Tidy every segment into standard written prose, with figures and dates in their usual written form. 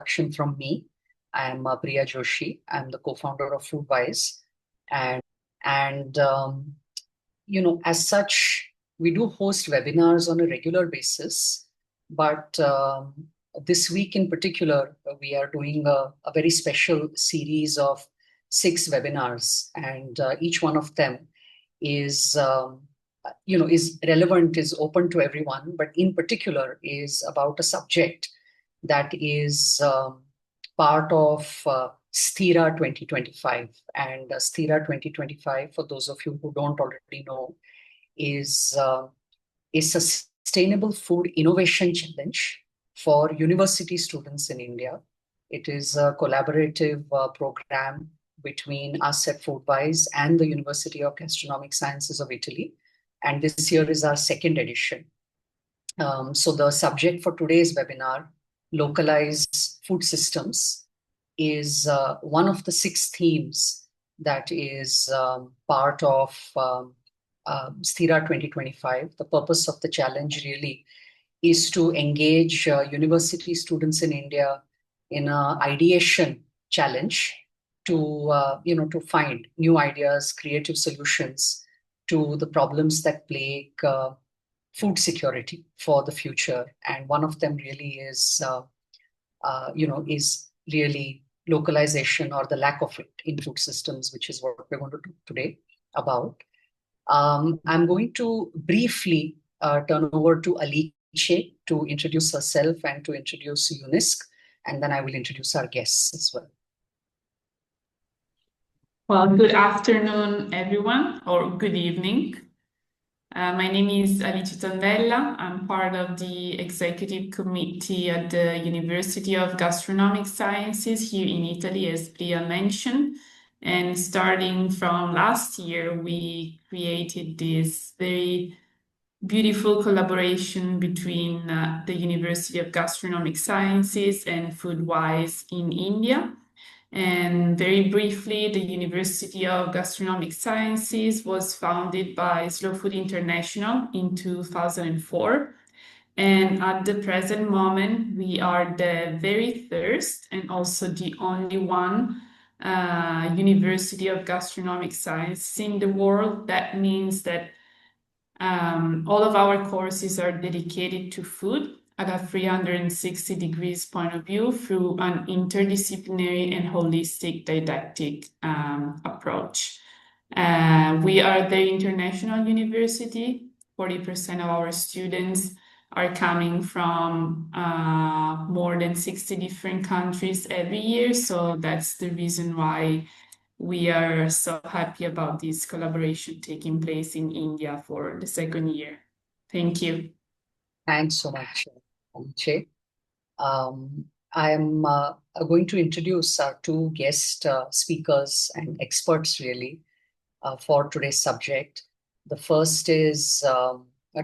introduction from me. I'm Priya Joshi. I'm the co-founder of Foodways, and as such, we do host webinars on a regular basis. But this week in particular, we are doing a very special series of 6 webinars, and each one of them is is relevant, is open to everyone, but in particular is about a subject that is part of STHIRA 2025. And STHIRA 2025, for those of you who don't already know, is a sustainable food innovation challenge for university students in India. It is a collaborative program between us at Foodwise and the University of Gastronomic Sciences of Italy. And this year is our 2nd edition. So the subject for today's webinar, Localise Food Systems, is one of the 6 themes that is part of STHIRA 2025. The purpose of the challenge really is to engage university students in India in an ideation challenge to find new ideas, creative solutions to the problems that plague food security for the future. And one of them really is really localization, or the lack of it in food systems, which is what we're going to talk today about. I'm going to briefly turn over to Alice to introduce herself and to introduce UNISC, and then I will introduce our guests as well. Well, good afternoon, everyone, or good evening. My name is Alice Tondella. I'm part of the executive committee at the University of Gastronomic Sciences here in Italy, as Priya mentioned. And starting from last year, we created this very beautiful collaboration between the University of Gastronomic Sciences and Foodwise in India. And very briefly, the University of Gastronomic Sciences was founded by Slow Food International in 2004. And at the present moment, we are the very first and also the only one University of Gastronomic Sciences in the world. That means that all of our courses are dedicated to food at a 360 degrees point of view through an interdisciplinary and holistic didactic approach. We are the international university. 40% of our students are coming from more than 60 different countries every year. So that's the reason why we are so happy about this collaboration taking place in India for the 2nd year. Thank you. Thanks so much, Alice. I'm going to introduce our 2 guest speakers and experts really for today's subject. The first is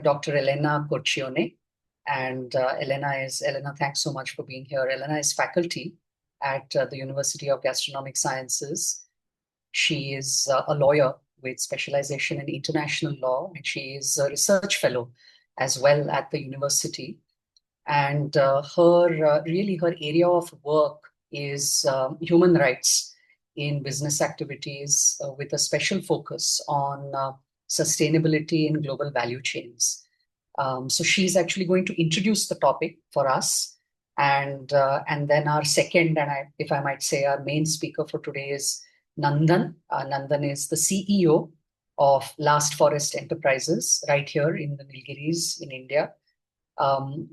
Dr. Elena Corcione. And Elena, thanks so much for being here. Elena is faculty at the University of Gastronomic Sciences. She is a lawyer with specialization in international law, and she is a research fellow as well at the university. And her area of work is human rights in business activities with a special focus on sustainability in global value chains. So she's actually going to introduce the topic for us. And then our second, and if I might say, our main speaker for today is Nandan. Nandan is the CEO of Last Forest Enterprises right here in the Nilgiris in India.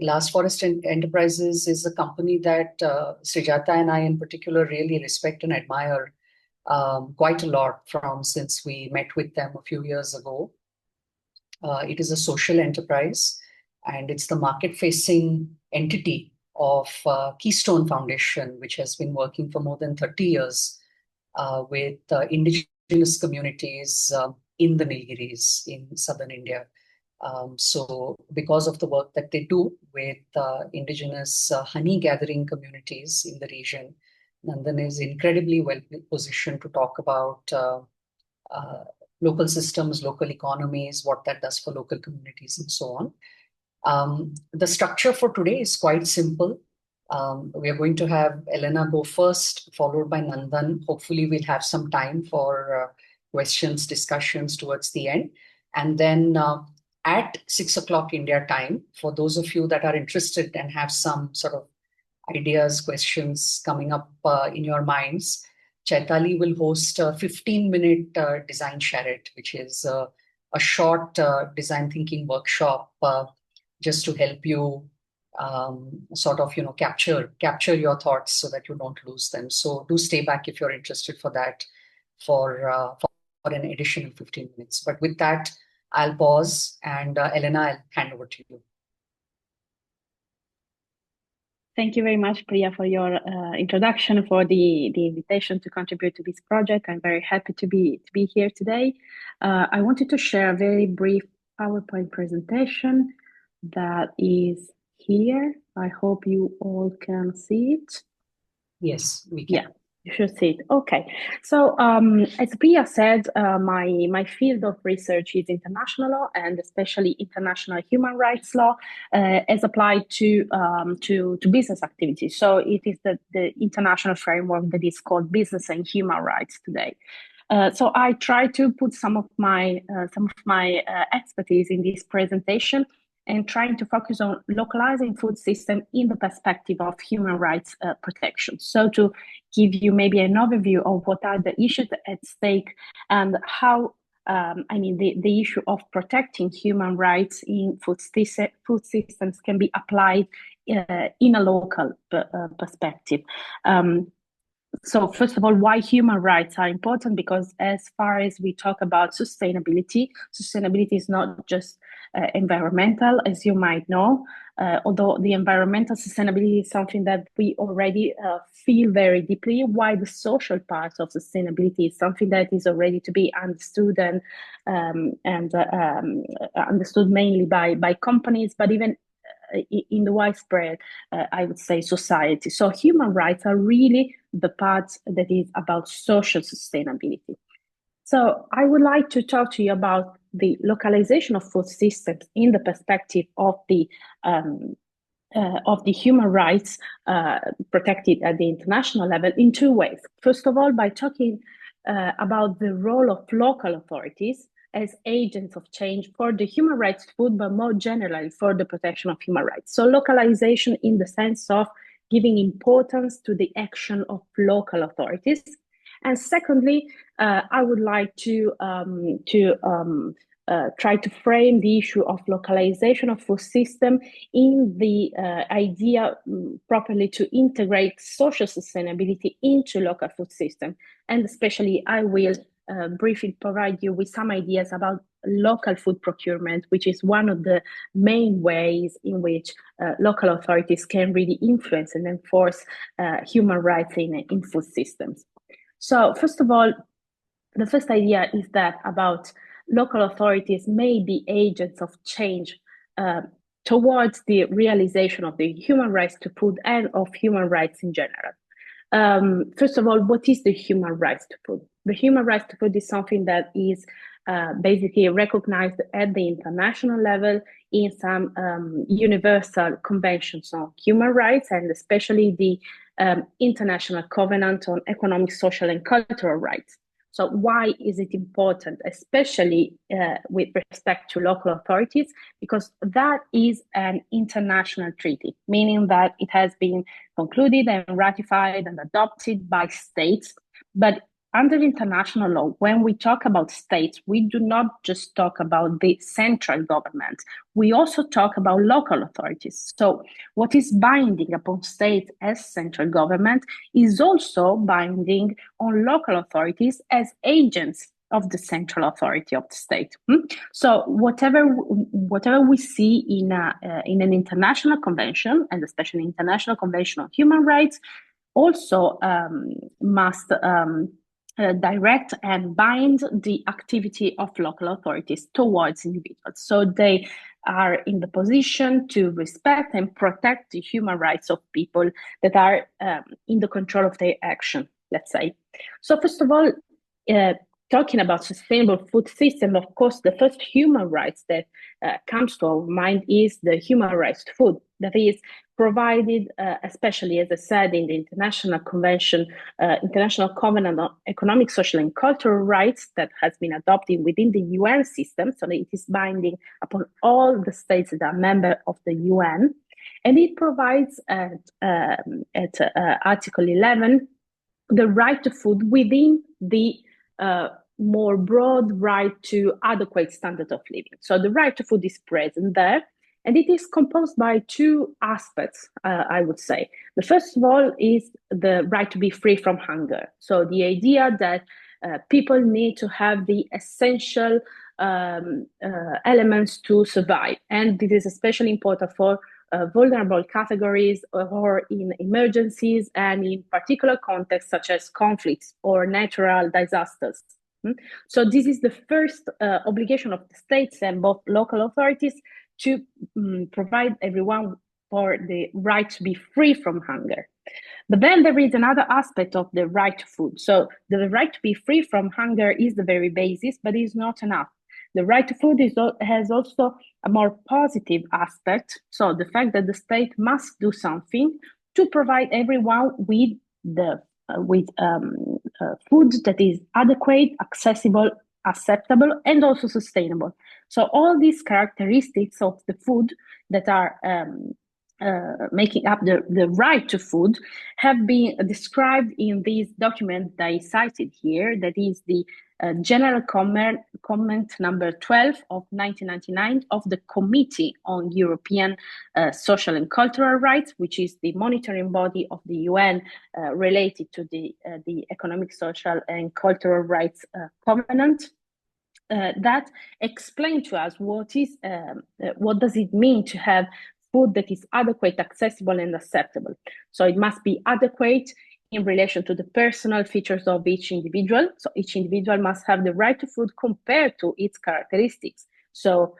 Last Forest Enterprises is a company that Srijata and I in particular really respect and admire quite a lot since we met with them a few years ago. It is a social enterprise, and it's the market-facing entity of Keystone Foundation, which has been working for more than 30 years with indigenous communities in the Nilgiris in southern India. So because of the work that they do with indigenous honey gathering communities in the region, Nandan is incredibly well positioned to talk about local systems, local economies, what that does for local communities, and so on. The structure for today is quite simple. We are going to have Elena go first, followed by Nandan. Hopefully, we'll have some time for questions, discussions towards the end. And then at 6 o'clock India time, for those of you that are interested and have some sort of ideas, questions coming up in your minds, Chaitali will host a 15-minute design charrette, which is a short design thinking workshop just to help you sort of capture your thoughts so that you don't lose them. So do stay back if you're interested for that for an additional 15 minutes. But with that, I'll pause, and Elena, I'll hand over to you. Thank you very much, Priya, for your introduction, for the invitation to contribute to this project. I'm very happy to be here today. I wanted to share a very brief PowerPoint presentation that is here. I hope you all can see it. Yes, we can. Yeah, you should see it. Okay. So as Priya said, my field of research is international law, and especially international human rights law as applied to business activities. So it is the international framework that is called business and human rights today. So I try to put some of my expertise in this presentation and trying to focus on localizing food system in the perspective of human rights protection. So to give you maybe an overview of what are the issues at stake and how, the issue of protecting human rights in food systems can be applied in a local perspective. So first of all, why human rights are important? Because as far as we talk about sustainability is not just environmental, as you might know, although the environmental sustainability is something that we already feel very deeply, while the social part of sustainability is something that is already to be understood and understood mainly by companies, but even in the widespread, I would say, society. So human rights are really the part that is about social sustainability. So I would like to talk to you about the localization of food systems in the perspective of the human rights protected at the international level in two ways. First of all, by talking about the role of local authorities as agents of change for the human rights food, but more generally for the protection of human rights. So localization in the sense of giving importance to the action of local authorities. And secondly, I would like to try to frame the issue of localization of food system in the idea properly to integrate social sustainability into local food system. And especially I will briefly provide you with some ideas about local food procurement, which is one of the main ways in which local authorities can really influence and enforce human rights in food systems. So first of all, the first idea is that about local authorities may be agents of change towards the realization of the human rights to food and of human rights in general. First of all, what is the human rights to food? The human rights to food is something that is basically recognized at the international level in some universal conventions on human rights, and especially the International Covenant on Economic, Social, and Cultural Rights. So why is it important, especially with respect to local authorities? Because that is an international treaty, meaning that it has been concluded and ratified and adopted by states. But under international law, when we talk about states, we do not just talk about the central government. We also talk about local authorities. So what is binding upon states as central government is also binding on local authorities as agents of the central authority of the state. So whatever we see in an international convention, and especially International Convention on Human Rights, also must direct and bind the activity of local authorities towards individuals. So they are in the position to respect and protect the human rights of people that are in the control of their action, let's say. So first of all, talking about sustainable food system, of course, the first human rights that comes to our mind is the human rights to food, that is provided, especially, as I said, in the International Convention, International Covenant on Economic, Social, and Cultural Rights that has been adopted within the UN system, so that it is binding upon all the states that are member of the UN, and it provides at Article 11 the right to food within the more broad right to adequate standard of living. So the right to food is present there, and it is composed by two aspects, I would say. The first of all is the right to be free from hunger. So the idea that people need to have the essential elements to survive. And this is especially important for vulnerable categories or in emergencies and in particular contexts such as conflicts or natural disasters. So this is the first obligation of the states and both local authorities to provide everyone for the right to be free from hunger. But then there is another aspect of the right to food. So the right to be free from hunger is the very basis, but is not enough. The right to food has also a more positive aspect. So the fact that the state must do something to provide everyone with food that is adequate, accessible, acceptable, and also sustainable. So all these characteristics of the food that are making up the right to food have been described in this document that I cited here, that is the General Comment number 12 of 1999 of the Committee on European Social and Cultural Rights, which is the monitoring body of the UN related to the Economic, Social and Cultural Rights Covenant. That explain to us what does it mean to have food that is adequate, accessible, and acceptable. So it must be adequate in relation to the personal features of each individual. So each individual must have the right to food compared to its characteristics. So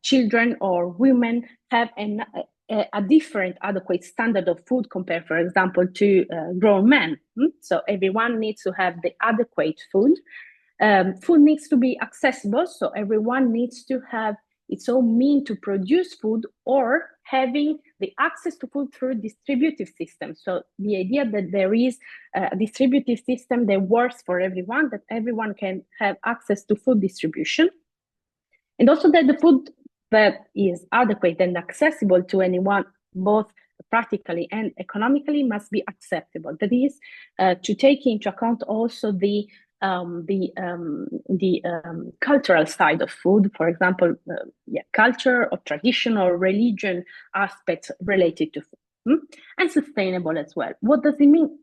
children or women have a different adequate standard of food compared, for example, to grown men. So everyone needs to have the adequate food. Food needs to be accessible, so everyone needs to have its own means to produce food or having the access to food through distributive systems. So the idea that there is a distributive system that works for everyone, that everyone can have access to food distribution, and also that the food that is adequate and accessible to anyone, both practically and economically, must be acceptable. That is, to take into account also the cultural side of food, for example, culture or tradition or religion aspects related to food, and sustainable as well. What does it mean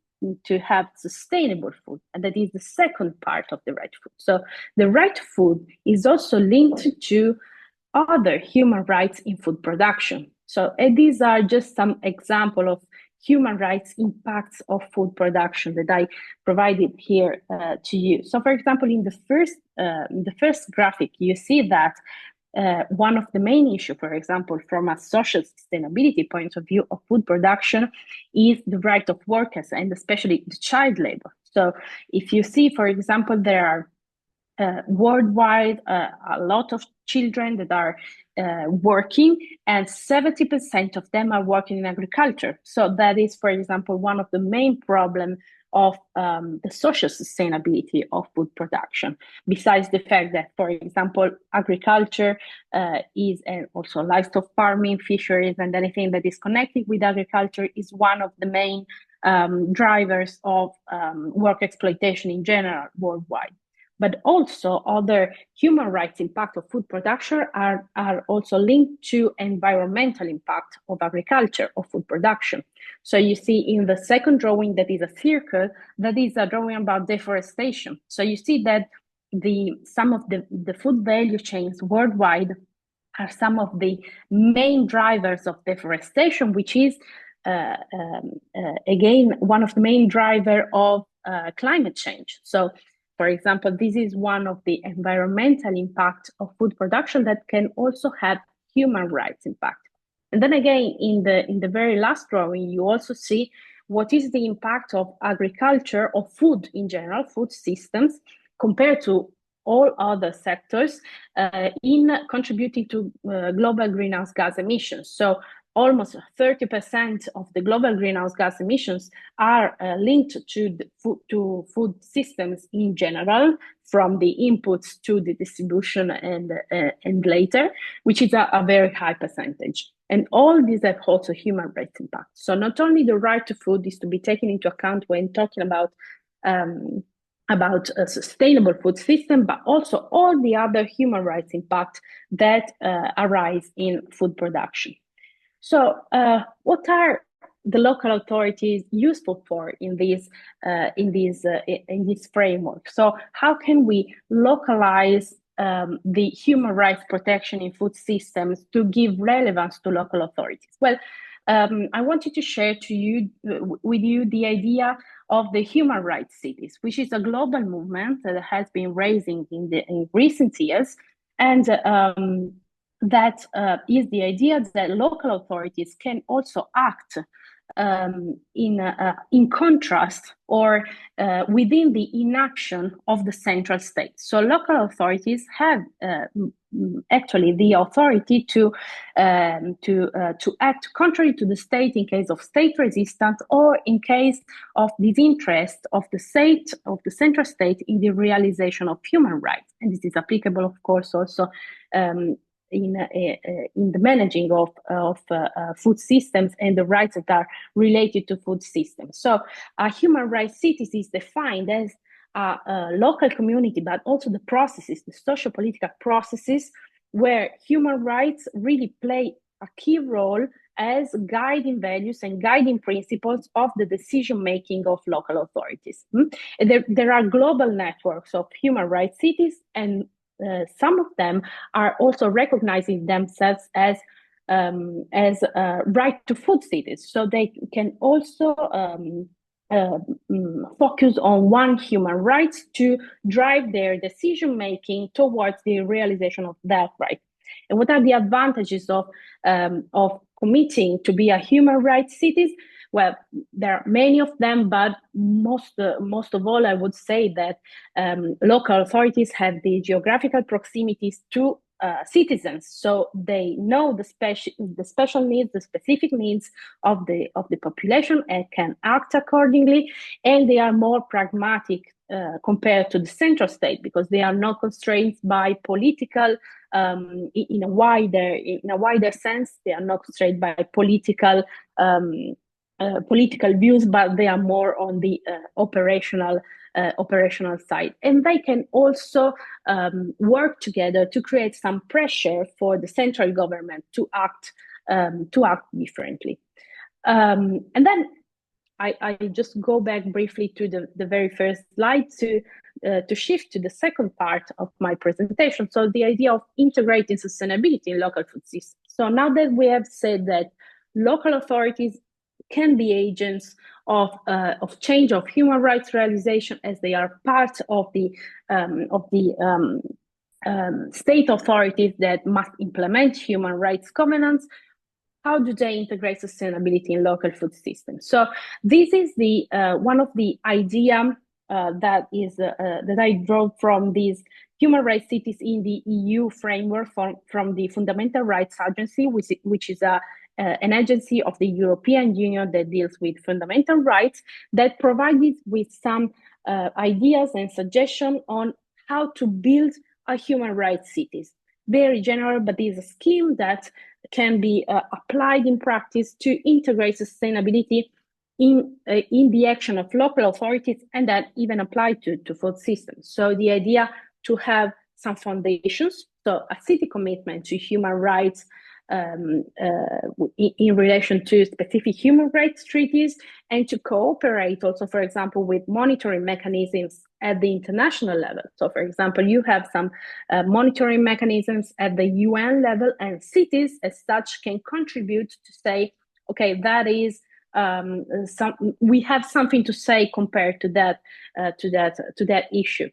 to have sustainable food? And that is the second part of the right to food. So the right to food is also linked to other human rights in food production. So these are just some examples of human rights impacts of food production that I provided here to you. So, for example, in the first graphic, you see that one of the main issues, for example, from a social sustainability point of view of food production, is the right of workers and especially the child labor. So, if you see, for example, there are worldwide a lot of children that are working, and 70% of them are working in agriculture. So that is, for example, one of the main problems of the social sustainability of food production, besides the fact that, for example, agriculture is, and also livestock farming, fisheries, and anything that is connected with agriculture is one of the main drivers of work exploitation in general worldwide. But also other human rights impact of food production are also linked to environmental impact of agriculture, of food production. So you see in the second drawing that is a circle, that is a drawing about deforestation. So you see that some of the food value chains worldwide are some of the main drivers of deforestation, which is again one of the main drivers of climate change. So, for example, this is one of the environmental impact of food production that can also have human rights impact. And then again, in the very last drawing, you also see what is the impact of agriculture or food in general, food systems, compared to all other sectors in contributing to global greenhouse gas emissions. So almost 30% of the global greenhouse gas emissions are linked to food systems in general, from the inputs to the distribution and later, which is a very high percentage. And all these have also human rights impact. So not only the right to food is to be taken into account when talking about a sustainable food system, but also all the other human rights impact that arise in food production. So what are the local authorities useful for in this framework? So how can we localize the human rights protection in food systems to give relevance to local authorities? Well, I wanted to share with you the idea of the human rights cities, which is a global movement that has been rising in recent years, and that is the idea that local authorities can also act in contrast or within the inaction of the central state. So local authorities have actually the authority to act contrary to the state in case of state resistance or in case of disinterest of the central state in the realization of human rights. And this is applicable, of course, also in the managing of food systems and the rights that are related to food systems. So human rights cities is defined as a local community, but also the processes, the socio-political processes, where human rights really play a key role as guiding values and guiding principles of the decision-making of local authorities. There are global networks of human rights cities, and some of them are also recognizing themselves as right to food cities. So they can also focus on one human rights to drive their decision making towards the realization of that right. And what are the advantages of committing to be a human rights cities? Well, there are many of them, but most of all, I would say that local authorities have the geographical proximities to citizens, so they know the special needs, the specific needs of the population, and can act accordingly. And they are more pragmatic compared to the central state, because they are not constrained by political. In a wider sense, they are not constrained by political views, but they are more on the operational side. And they can also work together to create some pressure for the central government to act differently. And then I just go back briefly to the very first slide to shift to the second part of my presentation. So the idea of integrating sustainability in local food systems. So now that we have said that local authorities can be agents of change of human rights realization, as they are part of the state authorities that must implement human rights covenants. How do they integrate sustainability in local food systems? So this is the one of the idea that I draw from these human rights cities in the EU framework from the Fundamental Rights Agency, which is an agency of the European Union that deals with fundamental rights, that provided with some ideas and suggestions on how to build a human rights cities. Very general, but is a scheme that can be applied in practice to integrate sustainability in the action of local authorities, and that even apply to food systems. So the idea to have some foundations, so a city commitment to human rights in relation to specific human rights treaties, and to cooperate also, for example, with monitoring mechanisms at the international level. So, for example, you have some monitoring mechanisms at the UN level, and cities as such can contribute to say, okay, that is we have something to say compared to that issue.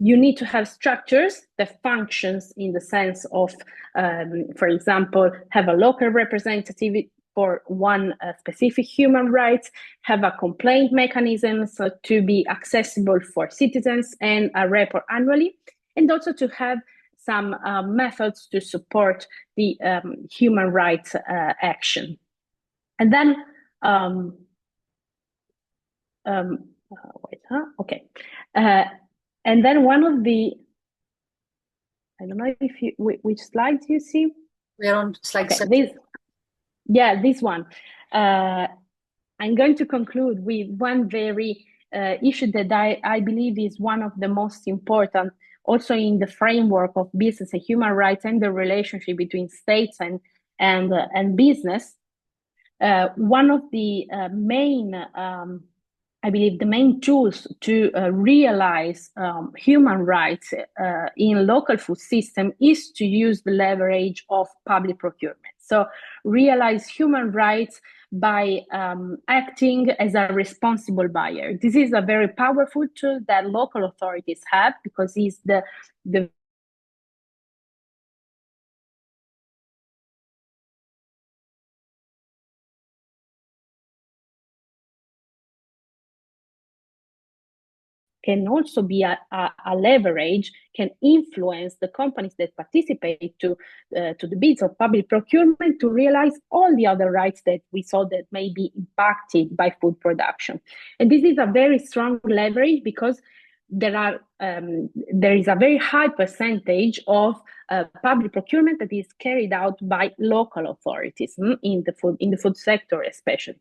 You need to have structures that functions in the sense of, for example, have a local representative for one specific human rights, have a complaint mechanism so to be accessible for citizens and a report annually, and also to have some methods to support the human rights action. And then, and then one of the, I don't know if you, which slides you see? We're on slide 7. This one. I'm going to conclude with one very issue that I believe is one of the most important, also in the framework of business and human rights and the relationship between states and business. One of the main, I believe, the main tools to realize human rights in local food system is to use the leverage of public procurement. So realize human rights by acting as a responsible buyer. This is a very powerful tool that local authorities have because it's the can also be a leverage, can influence the companies that participate to the bids of public procurement to realize all the other rights that we saw that may be impacted by food production. And this is a very strong leverage because there is a very high percentage of public procurement that is carried out by local authorities in the food sector especially.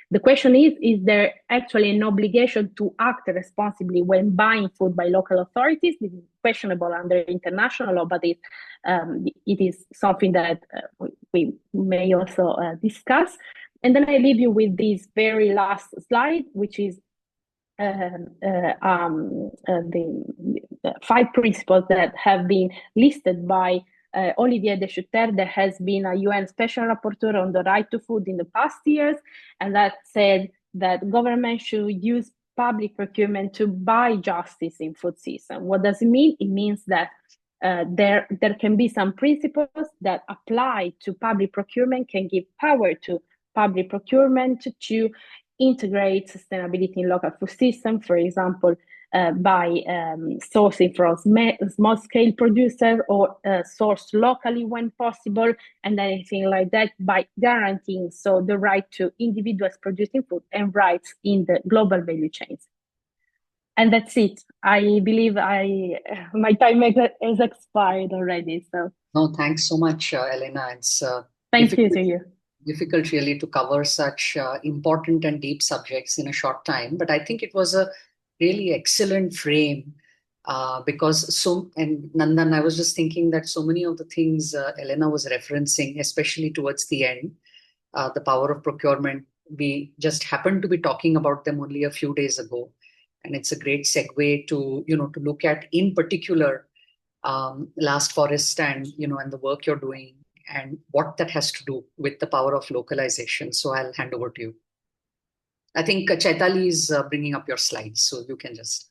The question is there actually an obligation to act responsibly when buying food by local authorities? This is questionable under international law, but it is something that we may also discuss. And then I leave you with this very last slide, which is the 5 principles that have been listed by Olivier de Schutter, that has been a UN Special Rapporteur on the right to food in the past years, and that said that government should use public procurement to buy justice in food system. What does it mean? It means that there can be some principles that apply to public procurement, can give power to public procurement to integrate sustainability in local food system, for example, by sourcing from small-scale producers or sourced locally when possible, and anything like that, by guaranteeing the right to individuals producing food and rights in the global value chains. And that's it. I believe my time has expired already. So no, thanks so much, Elena. It's thank you to you. Difficult really to cover such important and deep subjects in a short time, but I think it was a really excellent frame because and Nandan, I was just thinking that so many of the things Elena was referencing, especially towards the end, the power of procurement, we just happened to be talking about them only a few days ago, and it's a great segue to to look at in particular Last Forest and and the work you're doing and what that has to do with the power of localization. So I'll hand over to you. I think Chaitali is bringing up your slides, so you can just,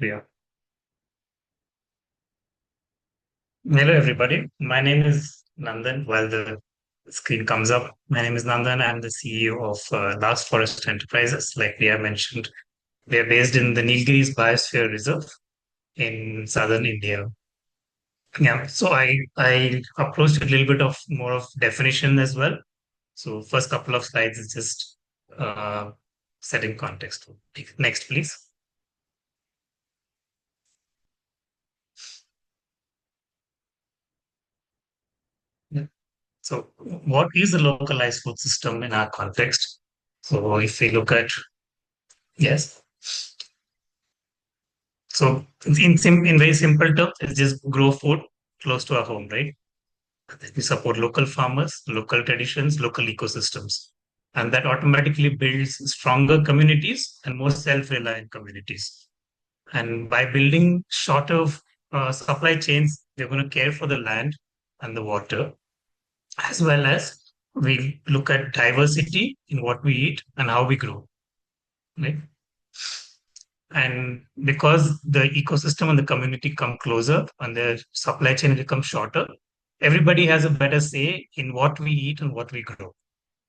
Yeah. Hello, everybody. My name is Nandan. While the screen comes up, my name is Nandan. I'm the CEO of Last Forest Enterprises. Like we have mentioned, we are based in the Nilgiris Biosphere Reserve in southern India. Yeah, so I approached a little bit of more of definition as well. So first couple of slides is just setting context. Next, please. Yeah. So what is a localized food system in our context? So if we look at, yes. So in very simple terms, it's just grow food close to our home, right? We support local farmers, local traditions, local ecosystems. And that automatically builds stronger communities and more self-reliant communities. And by building shorter supply chains, we're going to care for the land and the water, as well as we look at diversity in what we eat and how we grow, right? And because the ecosystem and the community come closer and the supply chain becomes shorter, everybody has a better say in what we eat and what we grow,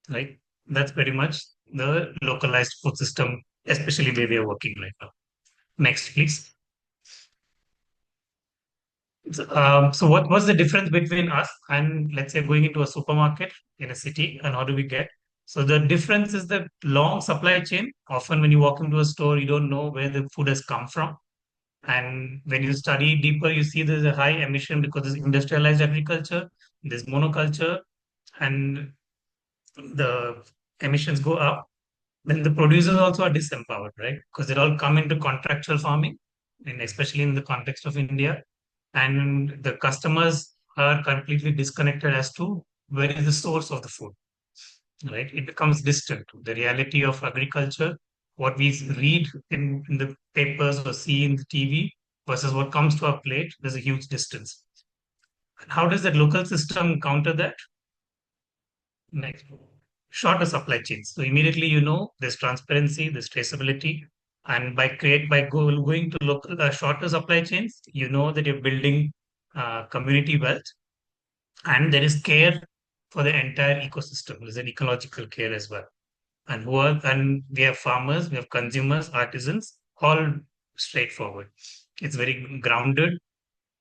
right? That's very much the localized food system, especially where we are working right now. Next, please. So what's the difference between us and, let's say, going into a supermarket in a city, and how do we get? So the difference is the long supply chain. Often when you walk into a store, you don't know where the food has come from. And when you study deeper, you see there's a high emission because there's industrialized agriculture, there's monoculture, and the emissions go up. Then the producers also are disempowered, right? Because they all come into contractual farming, and especially in the context of India. And the customers are completely disconnected as to where is the source of the food, right? It becomes distant. The reality of agriculture, what we read in the papers or see in the TV versus what comes to our plate, there's a huge distance. And how does that local system counter that? Next, shorter supply chains. So immediately you know there's transparency, there's traceability, and going to local shorter supply chains, you know that you're building community wealth, and there is care for the entire ecosystem. There's an ecological care as well. And we have farmers, we have consumers, artisans, all straightforward. It's very grounded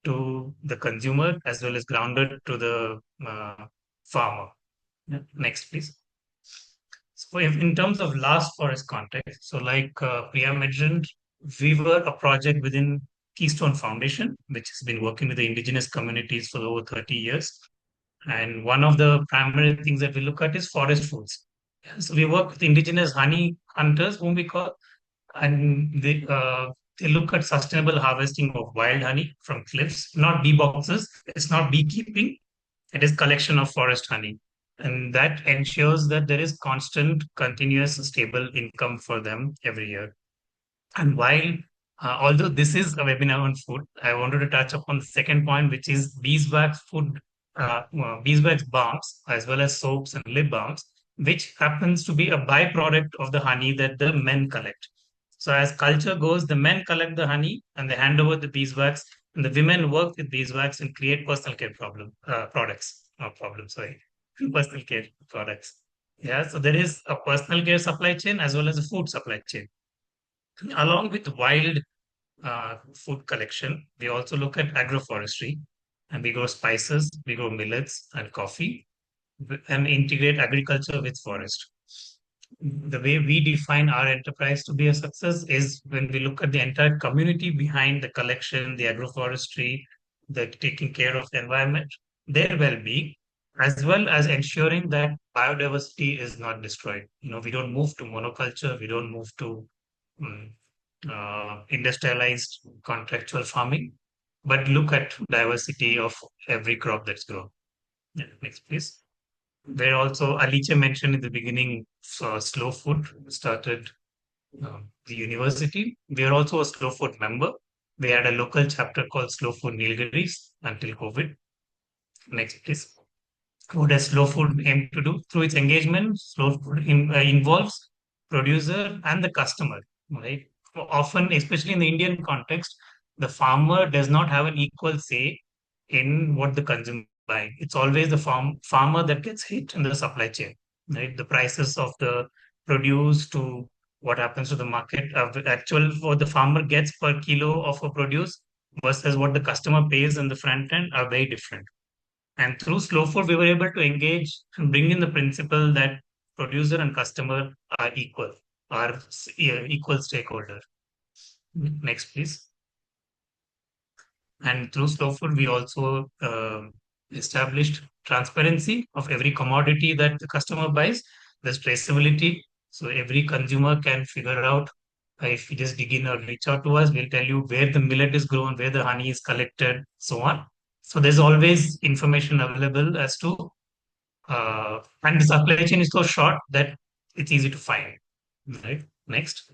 to the consumer as well as grounded to the farmer. Yeah. Next, please. So if in terms of last forest context, so like Priya mentioned, we were a project within Keystone Foundation, which has been working with the indigenous communities for over 30 years. And one of the primary things that we look at is forest foods. So we work with indigenous honey hunters, whom we call, and they look at sustainable harvesting of wild honey from cliffs, not bee boxes. It's not beekeeping. It is collection of forest honey. And that ensures that there is constant, continuous, stable income for them every year. And although this is a webinar on food, I wanted to touch upon the second point, which is beeswax beeswax balms, as well as soaps and lip balms, which happens to be a byproduct of the honey that the men collect. So as culture goes, the men collect the honey and they hand over the beeswax, and the women work with beeswax and create personal care products. Not problems, sorry, personal care products. Yeah, so there is a personal care supply chain as well as a food supply chain. Along with wild food collection, we also look at agroforestry, and we grow spices, we grow millets and coffee, and integrate agriculture with forest. The way we define our enterprise to be a success is when we look at the entire community behind the collection, the agroforestry, the taking care of the environment, their well-being, as well as ensuring that biodiversity is not destroyed. We don't move to monoculture, we don't move to industrialized contractual farming, but look at diversity of every crop that's grown. Yeah, next, please. Where also Alice mentioned in the beginning, Slow Food started the university. We are also a Slow Food member. We had a local chapter called Slow Food Nilgiris until COVID. Next, please. What does Slow Food aim to do? Through its engagement, Slow Food involves producer and the customer, right? Often, especially in the Indian context, the farmer does not have an equal say in what the consumer buy. It's always the farmer that gets hit in the supply chain, right? The prices of the produce to what happens to the market, what the farmer gets per kilo of a produce versus what the customer pays in the front end are very different. And through Slow Food, we were able to engage and bring in the principle that producer and customer are equal, are equal stakeholder. Next, please. And through Slow Food, we also established transparency of every commodity that the customer buys. There's traceability. So every consumer can figure out, if you just dig in or reach out to us, we'll tell you where the millet is grown, where the honey is collected, so on. So there's always information available as to, and the supply chain is so short that it's easy to find. Right. Next.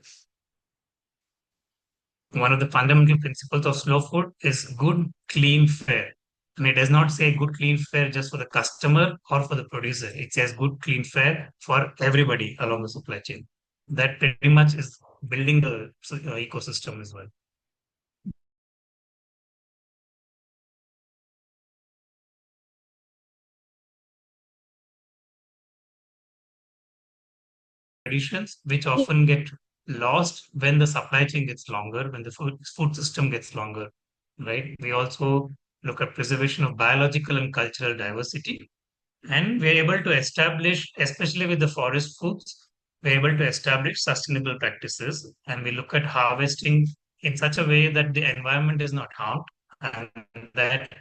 One of the fundamental principles of Slow Food is good, clean, fair. And it does not say good, clean, fair just for the customer or for the producer. It says good, clean, fair for everybody along the supply chain. That pretty much is building the ecosystem as well. traditions, which often get lost when the supply chain gets longer, when the food system gets longer, right? We also look at preservation of biological and cultural diversity. And we're able to establish, especially with the forest foods, we're able to establish sustainable practices. And we look at harvesting in such a way that the environment is not harmed and that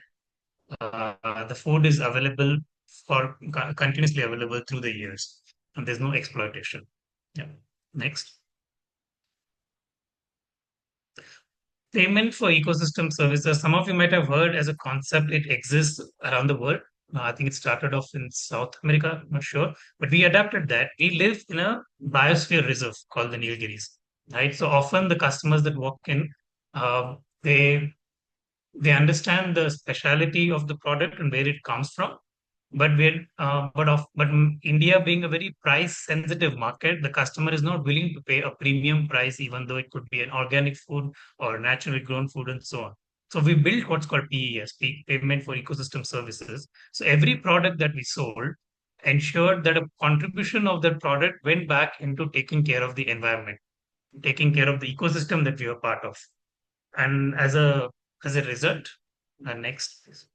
the food is available for continuously available through the years. And there's no exploitation. Yeah. Next. Payment for ecosystem services. Some of you might have heard as a concept, it exists around the world. I think it started off in South America, I'm not sure. But we adapted that. We live in a biosphere reserve called the Nilgiris, right? So often the customers that walk in, uh, they they understand the speciality of the product and where it comes from. But India being a very price sensitive market, the customer is not willing to pay a premium price, even though it could be an organic food or naturally grown food and so on. So we built what's called PES, Payment for Ecosystem Services. So every product that we sold ensured that a contribution of that product went back into taking care of the environment, taking care of the ecosystem that we were part of. And as a result, next, please.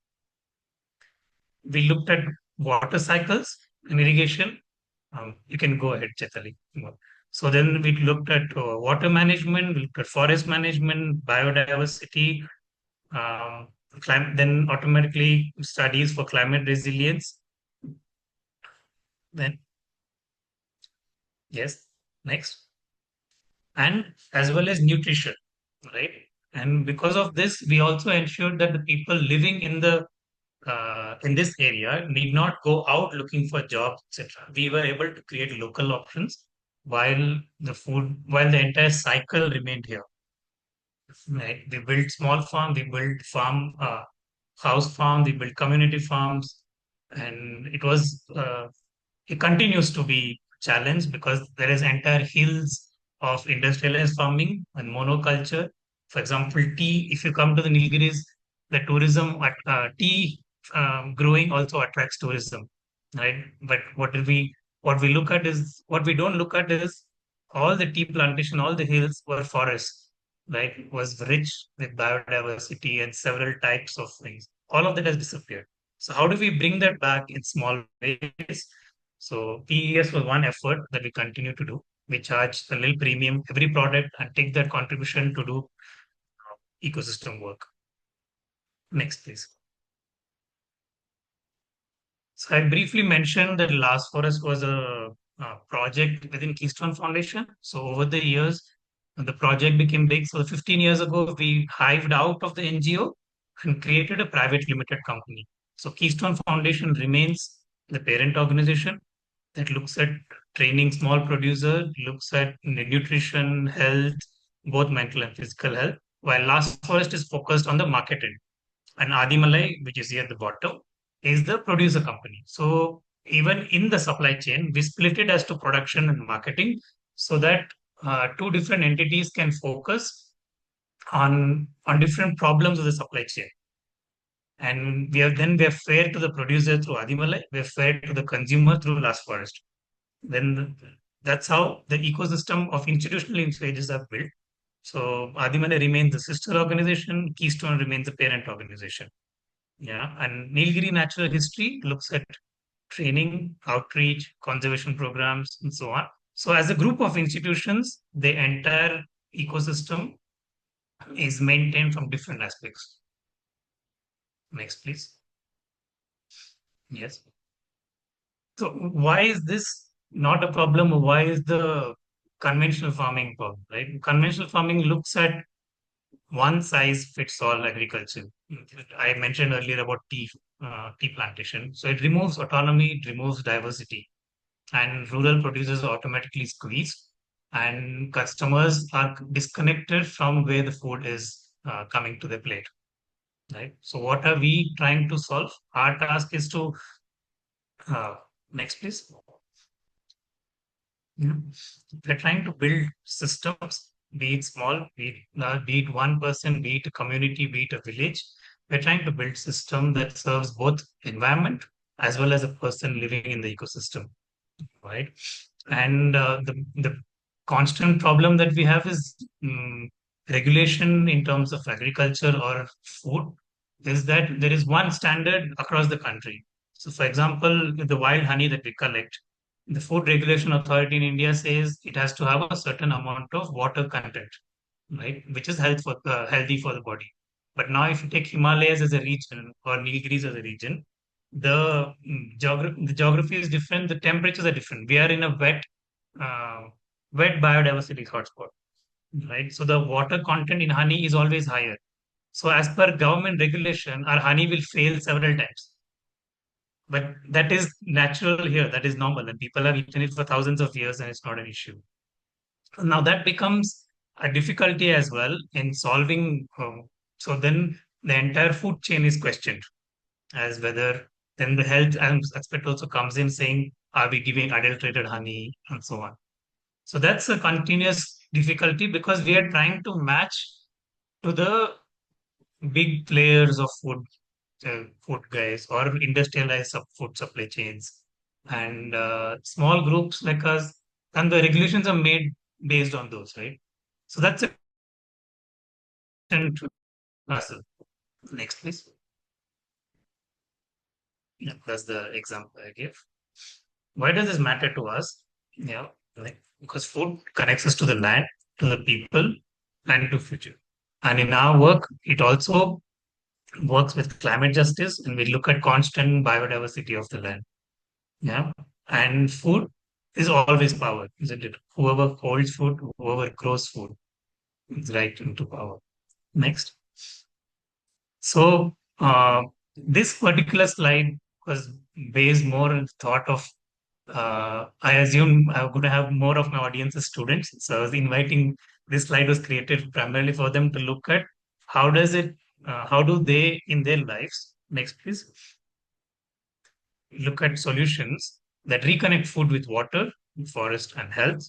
We looked at water cycles and irrigation. You can go ahead, Chetali. So then we looked at water management, we looked at forest management, biodiversity, then automatically studies for climate resilience. Then, yes, next. And as well as nutrition, right? And because of this, we also ensured that the people living in this area need not go out looking for jobs, etc. We were able to create local options while the entire cycle remained here. Right? We built small farm, we built house farm, we built community farms, and it continues to be challenged because there is entire hills of industrialized farming and monoculture. For example, tea. If you come to the Nilgiris, the tea growing also attracts tourism, right? But what we look at is what we don't look at is all the tea plantation, all the hills were forests, right? Was rich with biodiversity and several types of things. All of that has disappeared. So how do we bring that back in small ways? So PES was one effort that we continue to do. We charge a little premium every product and take that contribution to do ecosystem work. Next, please. So I briefly mentioned that Last Forest was a project within Keystone Foundation. So over the years, the project became big. So 15 years ago, we hived out of the NGO and created a private limited company. So Keystone Foundation remains the parent organization that looks at training small producer, looks at nutrition, health, both mental and physical health, while Last Forest is focused on the market end. And Adimalai, which is here at the bottom, is the producer company. So even in the supply chain, we split it as to production and marketing so that two different entities can focus on different problems of the supply chain. And we are fair to the producer through Adimalai, we are fair to the consumer through Last Forest. Then that's how the ecosystem of institutional stages are built. So Adimalai remains the sister organization, Keystone remains the parent organization. Yeah, and Nilgiri Natural History looks at training, outreach, conservation programs, and so on. So as a group of institutions, the entire ecosystem is maintained from different aspects. Next, please. Yes. So why is this not a problem, or why is the conventional farming problem, right? Conventional farming looks at one size fits all agriculture. I mentioned earlier about tea plantation. So it removes autonomy, it removes diversity, and rural producers are automatically squeezed, and customers are disconnected from where the food is coming to the plate. Right. So what are we trying to solve? Our task is to next, please. Yeah. We're trying to build systems, be it small, be it one person, be it a community, be it a village. We're trying to build system that serves both environment as well as a person living in the ecosystem, right? And the constant problem that we have is regulation in terms of agriculture or food is that there is one standard across the country. So, for example, the wild honey that we collect, the Food Regulation Authority in India says it has to have a certain amount of water content, right, which is healthy for the body. But now, if you take Himalayas as a region or Nilgiris as a region, the geography is different. The temperatures are different. We are in a uh, wet biodiversity hotspot, right? So the water content in honey is always higher. So as per government regulation, our honey will fail several times. But that is natural here. That is normal, and people have eaten it for thousands of years, and it's not an issue. Now that becomes a difficulty as well in solving. So then the entire food chain is questioned as whether then the health aspect also comes in saying, are we giving adulterated honey and so on. So that's a continuous difficulty because we are trying to match to the big players of food guys or industrialized food supply chains and small groups like us, and the regulations are made based on those, right? So that's a question to us. Next, please. Yeah, that's the example I gave. Why does this matter to us? Yeah, because food connects us to the land, to the people, and to future. And in our work, it also works with climate justice, and we look at constant biodiversity of the land. Yeah, and food is always power, isn't it? Whoever holds food, whoever grows food, is right into power. Next. So this particular slide was based more on the thought of I assume I'm going to have more of my audience as students. So I was inviting, this slide was created primarily for them to look at how do they in their lives, next please, look at solutions that reconnect food with water, forest, and health.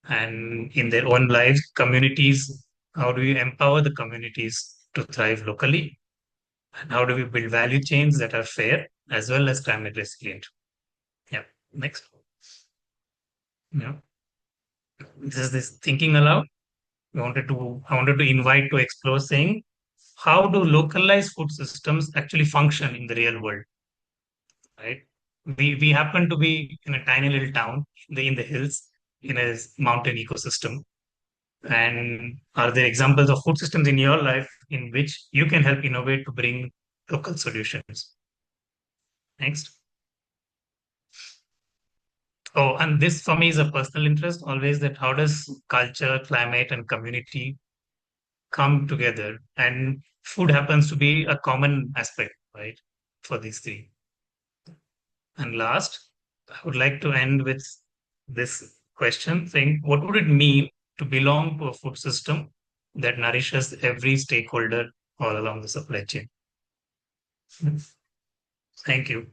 And in their own lives, communities, how do we empower the communities to thrive locally? And how do we build value chains that are fair as well as climate resilient? Yeah, next. Yeah. This is this thinking aloud. I wanted to invite to explore saying how do localized food systems actually function in the real world, right? We happen to be in a tiny little town in the hills in a mountain ecosystem. And are there examples of food systems in your life in which you can help innovate to bring local solutions? Next. Oh, and this for me is a personal interest always, that how does culture, climate, and community come together? And food happens to be a common aspect, right, for these three. And last, I would like to end with this question saying, what would it mean to belong to a food system that nourishes every stakeholder all along the supply chain? Thank you.